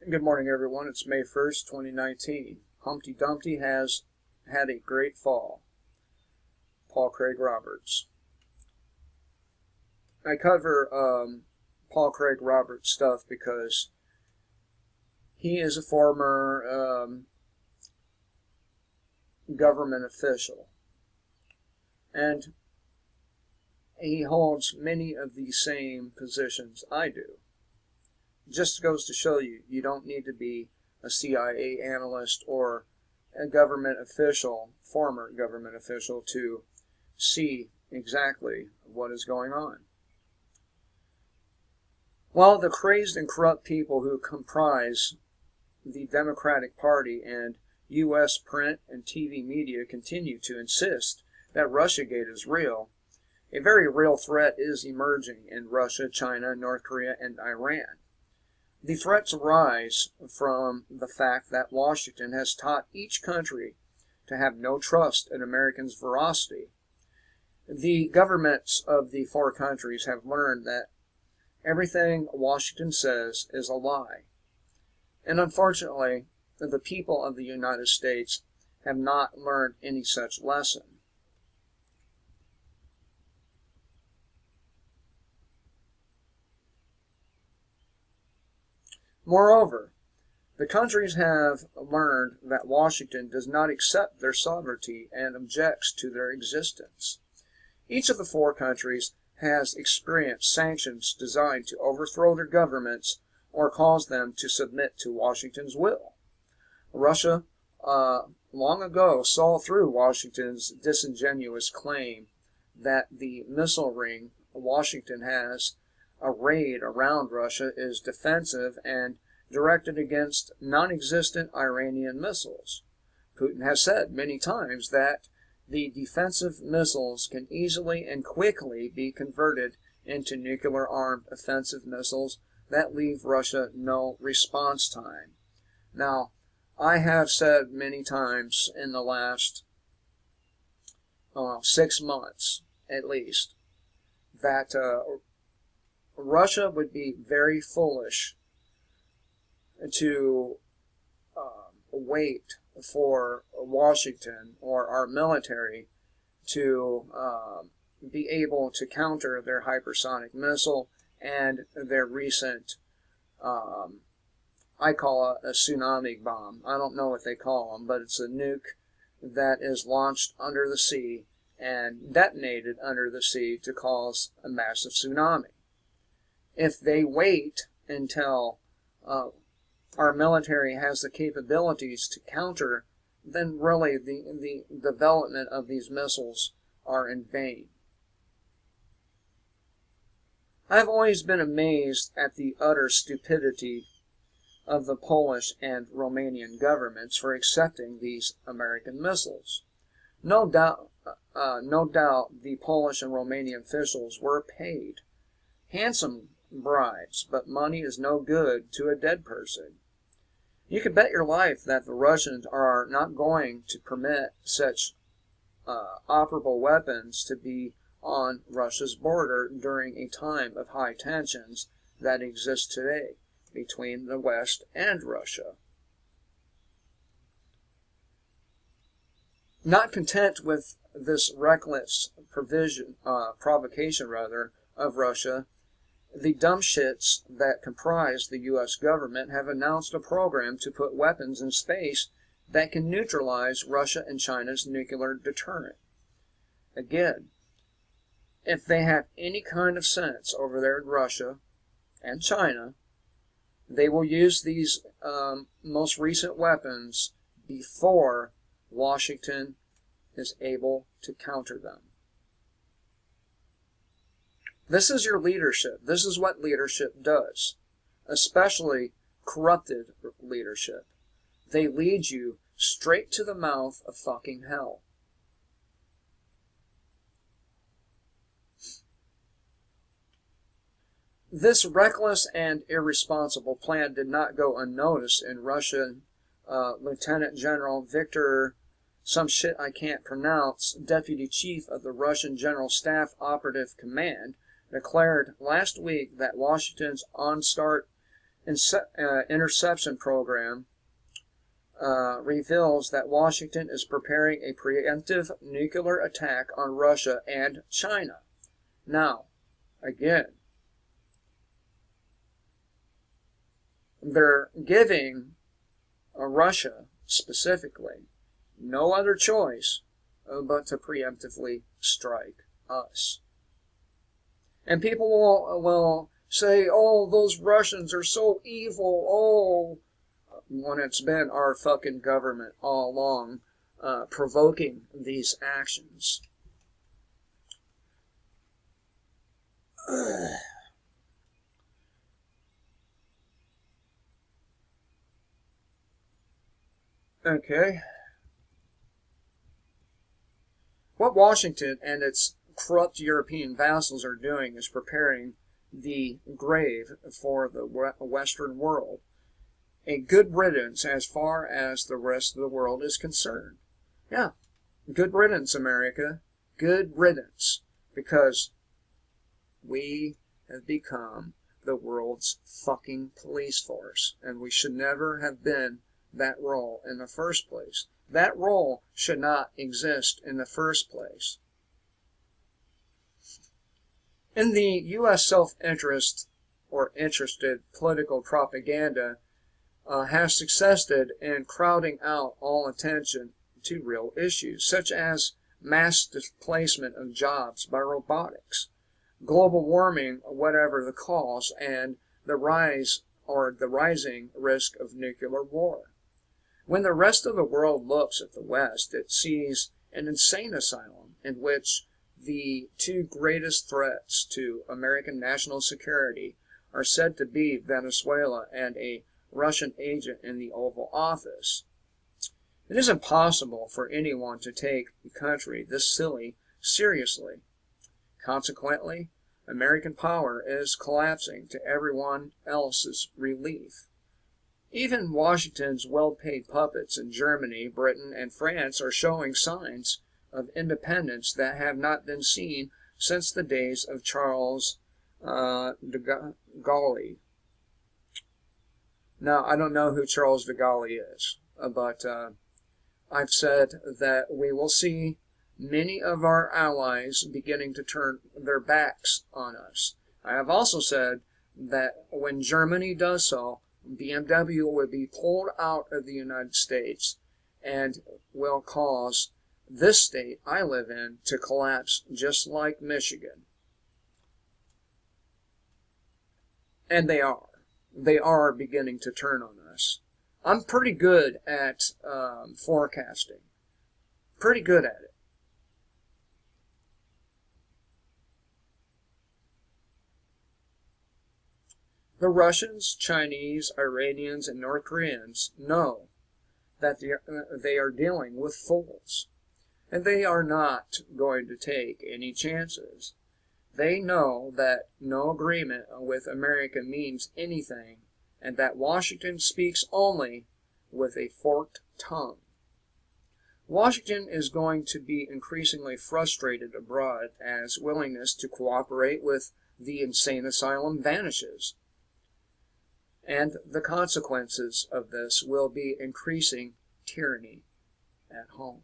Good morning, everyone. It's May 1st, 2019. Humpty Dumpty has had a great fall. Paul Craig Roberts. I cover Paul Craig Roberts stuff because he is a former government official, and he holds many of the same positions I do. Just goes to show you, you don't need to be a CIA analyst or a government official, former government official, to see exactly what is going on. Well, the crazed and corrupt people who comprise the Democratic Party and U.S. print and TV media continue to insist that Russiagate is real, a very real threat is emerging in Russia, China, North Korea, and Iran. The threats arise from the fact that Washington has taught each country to have no trust in Americans' veracity. The governments of the four countries have learned that everything Washington says is a lie. And unfortunately, the people of the United States have not learned any such lesson. Moreover, the countries have learned that Washington does not accept their sovereignty and objects to their existence. Each of the four countries has experienced sanctions designed to overthrow their governments or cause them to submit to Washington's will. Russia long ago saw through Washington's disingenuous claim that the missile ring Washington has arrayed around Russia is defensive and directed against non-existent Iranian missiles. Putin has said many times that the defensive missiles can easily and quickly be converted into nuclear-armed offensive missiles that leave Russia no response time. Now, I have said many times in the last 6 months, at least, that Russia would be very foolish to wait for Washington or our military to be able to counter their hypersonic missile and their recent, I call it a tsunami bomb. I don't know what they call them, but it's a nuke that is launched under the sea and detonated under the sea to cause a massive tsunami. If they wait until our military has the capabilities to counter, then really the development of these missiles are in vain. I've always been amazed at the utter stupidity of the Polish and Romanian governments for accepting these American missiles. No doubt the Polish and Romanian officials were paid handsome bribes, but money is no good to a dead person. You can bet your life that the Russians are not going to permit such operable weapons to be on Russia's border during a time of high tensions that exist today between the West and Russia. Not content with this reckless provocation of Russia, the dumb shits that comprise the U.S. government have announced a program to put weapons in space that can neutralize Russia and China's nuclear deterrent. Again, if they have any kind of sense over there in Russia and China, they will use these most recent weapons before Washington is able to counter them. This is your leadership. This is what leadership does, especially corrupted leadership. They lead you straight to the mouth of fucking hell. This reckless and irresponsible plan did not go unnoticed in Russian Lieutenant General Victor, some shit I can't pronounce, Deputy Chief of the Russian General Staff Operative Command, declared last week that Washington's onslaught interception program reveals that Washington is preparing a preemptive nuclear attack on Russia and China. Now, again, they're giving Russia specifically no other choice but to preemptively strike us. And people will say, oh, those Russians are so evil, oh, when it's been our fucking government all along provoking these actions. Okay. What Washington and its corrupt European vassals are doing is preparing the grave for the Western world. A good riddance as far as the rest of the world is concerned. Yeah, good riddance, America. Good riddance. Because we have become the world's fucking police force. And we should never have been that role in the first place. That role should not exist in the first place. In the U.S. self-interest or interested political propaganda has succeeded in crowding out all attention to real issues, such as mass displacement of jobs by robotics, global warming, whatever the cause, and the rise or the rising risk of nuclear war. When the rest of the world looks at the West, it sees an insane asylum in which the two greatest threats to American national security are said to be Venezuela and a Russian agent in the Oval Office. It is impossible for anyone to take a country this silly seriously. Consequently, American power is collapsing to everyone else's relief. Even Washington's well-paid puppets in Germany, Britain, and France are showing signs of independence that have not been seen since the days of Charles de Gaulle. Now, I don't know who Charles de Gaulle is, but I've said that we will see many of our allies beginning to turn their backs on us. I have also said that when Germany does so, BMW will be pulled out of the United States and will cause this state I live in to collapse just like Michigan. And they are. They are beginning to turn on us. I'm pretty good at forecasting. Pretty good at it. The Russians, Chinese, Iranians, and North Koreans know that they are dealing with fools, and they are not going to take any chances. They know that no agreement with America means anything, and that Washington speaks only with a forked tongue. Washington is going to be increasingly frustrated abroad as willingness to cooperate with the insane asylum vanishes. And the consequences of this will be increasing tyranny at home.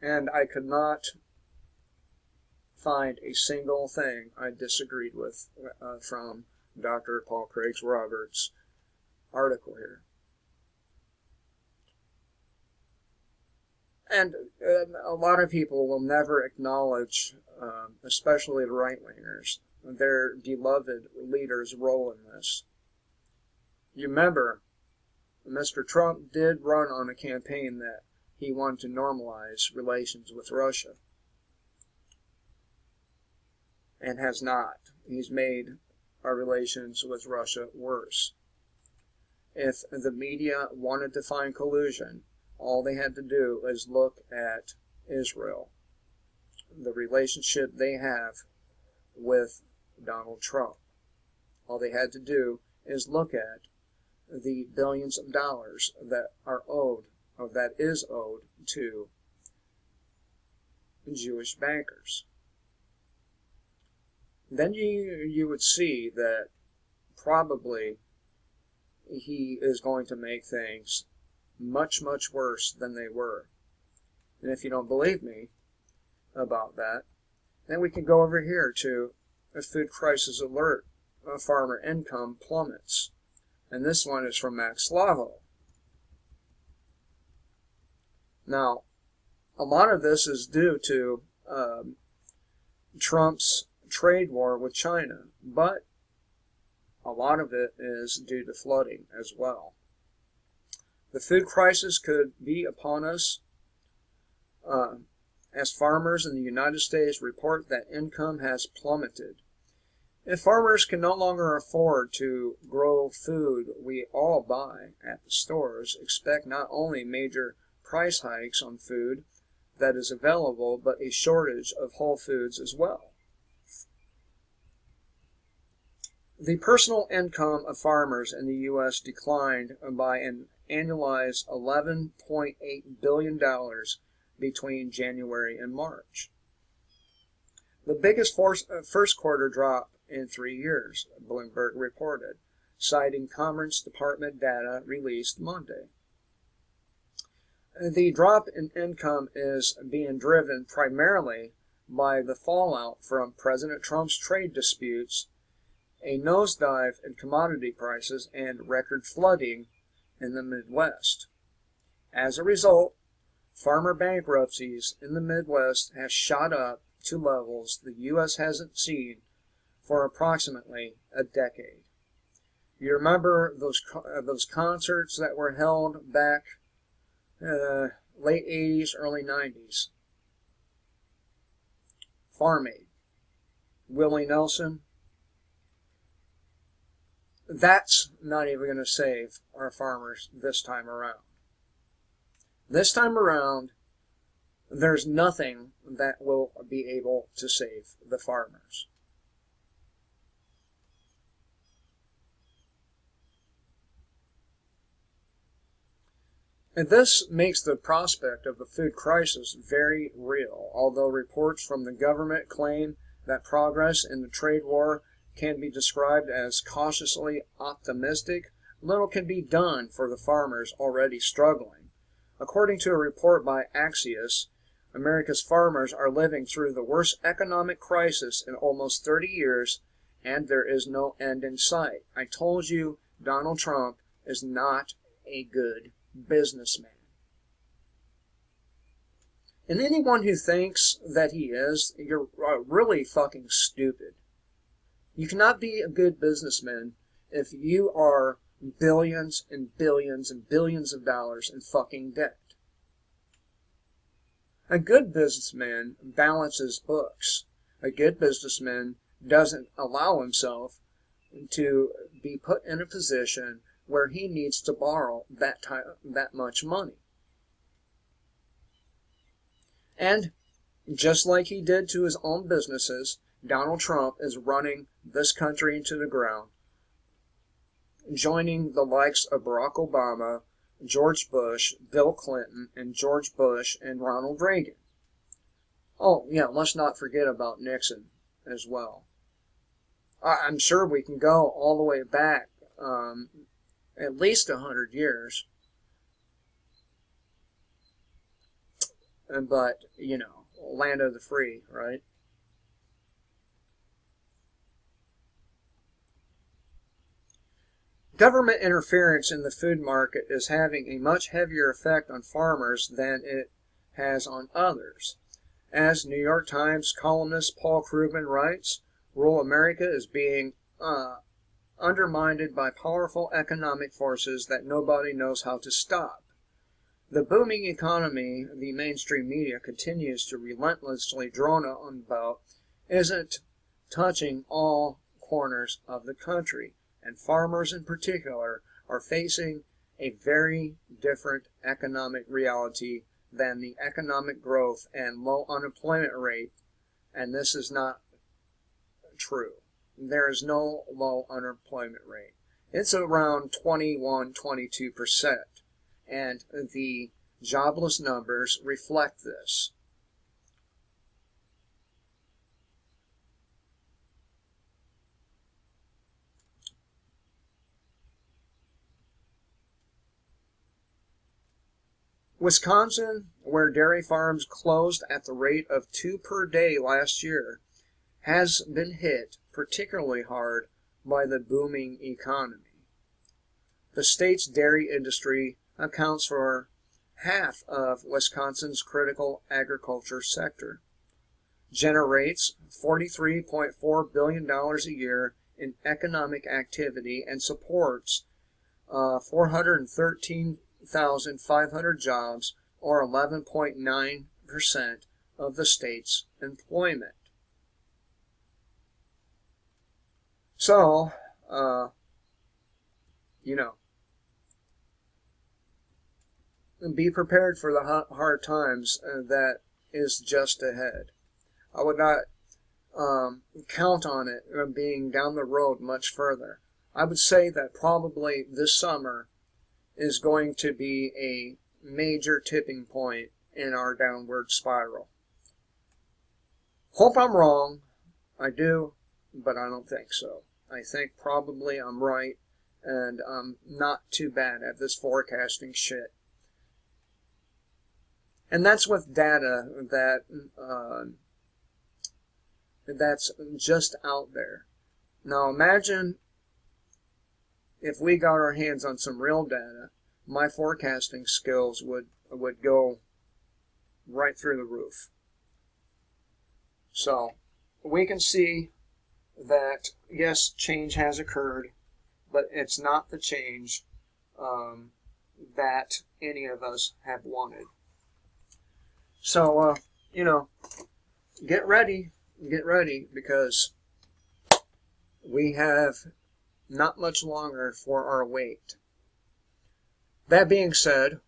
And I could not find a single thing I disagreed with from Dr. Paul Craig Roberts' article here. And a lot of people will never acknowledge, especially the right-wingers, their beloved leader's role in this. You remember, Mr. Trump did run on a campaign that he wanted to normalize relations with Russia. And has not. He's made our relations with Russia worse. If the media wanted to find collusion, all they had to do is look at Israel, the relationship they have with Donald Trump. All they had to do is look at the billions of dollars that are owed, or that is owed to Jewish bankers. Then you would see that probably he is going to make things much, much worse than they were. And if you don't believe me about that, then we can go over here to a food crisis alert. Farmer income plummets. And this one is from Max Slavo. Now, a lot of this is due to Trump's trade war with China, but a lot of it is due to flooding as well. The food crisis could be upon us as farmers in the United States report that income has plummeted. If farmers can no longer afford to grow food we all buy at the stores, expect not only major price hikes on food that is available, but a shortage of whole foods as well. The personal income of farmers in the U.S. declined by an annualized $11.8 billion between January and March. The biggest first quarter drop in 3 years, Bloomberg reported, citing Commerce Department data released Monday. The drop in income is being driven primarily by the fallout from President Trump's trade disputes, a nosedive in commodity prices, and record flooding in the Midwest. As a result, farmer bankruptcies in the Midwest have shot up to levels the U.S. hasn't seen for approximately a decade. You remember those concerts that were held back late 80s, early 90s? Farm Aid. Willie Nelson. That's not even going to save our farmers this time around. This time around, there's nothing that will be able to save the farmers. And this makes the prospect of a food crisis very real. Although reports from the government claim that progress in the trade war can be described as cautiously optimistic, little can be done for the farmers already struggling. According to a report by Axios, America's farmers are living through the worst economic crisis in almost 30 years, and there is no end in sight. I told you Donald Trump is not a good businessman. And anyone who thinks that he is, you're really fucking stupid. You cannot be a good businessman if you are billions and billions and billions of dollars in fucking debt. A good businessman balances books. A good businessman doesn't allow himself to be put in a position where he needs to borrow that much money. And just like he did to his own businesses, Donald Trump is running this country into the ground, joining the likes of Barack Obama, George Bush, Bill Clinton, and George Bush, and Ronald Reagan. Oh, yeah, let's not forget about Nixon as well. I'm sure we can go all the way back at least 100 years. But, you know, land of the free, right? Government interference in the food market is having a much heavier effect on farmers than it has on others. As New York Times columnist Paul Krugman writes, rural America is being undermined by powerful economic forces that nobody knows how to stop. The booming economy the mainstream media continues to relentlessly drone on about isn't touching all corners of the country, and farmers in particular are facing a very different economic reality than the economic growth and low unemployment rate, and this is not true. There is no low unemployment rate. It's around 21-22%, and the jobless numbers reflect this. Wisconsin, where dairy farms closed at the rate of 2 per day last year, has been hit particularly hard by the booming economy. The state's dairy industry accounts for half of Wisconsin's critical agriculture sector, generates $43.4 billion a year in economic activity, and supports 413,500 jobs, or 11.9% of the state's employment. So, be prepared for the hard times that is just ahead. I would not count on it being down the road much further. I would say that probably this summer is going to be a major tipping point in our downward spiral. Hope I'm wrong. I do, but I don't think so. I think probably I'm right, and I'm not too bad at this forecasting shit. And that's with data that's just out there. Now imagine if we got our hands on some real data, my forecasting skills would go right through the roof. So we can see that, yes, change has occurred, but it's not the change that any of us have wanted. So, get ready, because we have not much longer for our wait. That being said,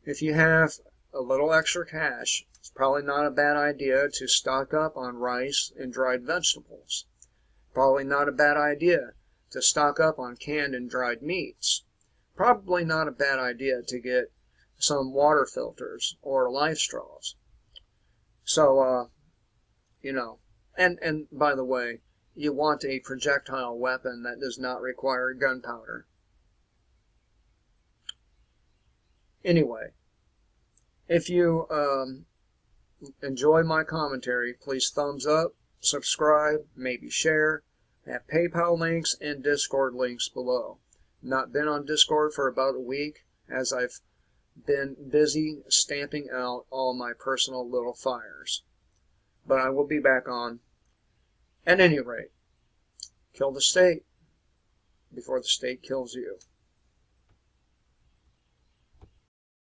if you have a little extra cash, it's probably not a bad idea to stock up on rice and dried vegetables. Probably not a bad idea to stock up on canned and dried meats. Probably not a bad idea to get some water filters or life straws. So, and by the way, you want a projectile weapon that does not require gunpowder. Anyway, if you enjoy my commentary, please thumbs up, subscribe, maybe share. I have PayPal links and Discord links below. Not been on Discord for about a week, as I've been busy stamping out all my personal little fires. But I will be back on. At any rate, kill the state before the state kills you.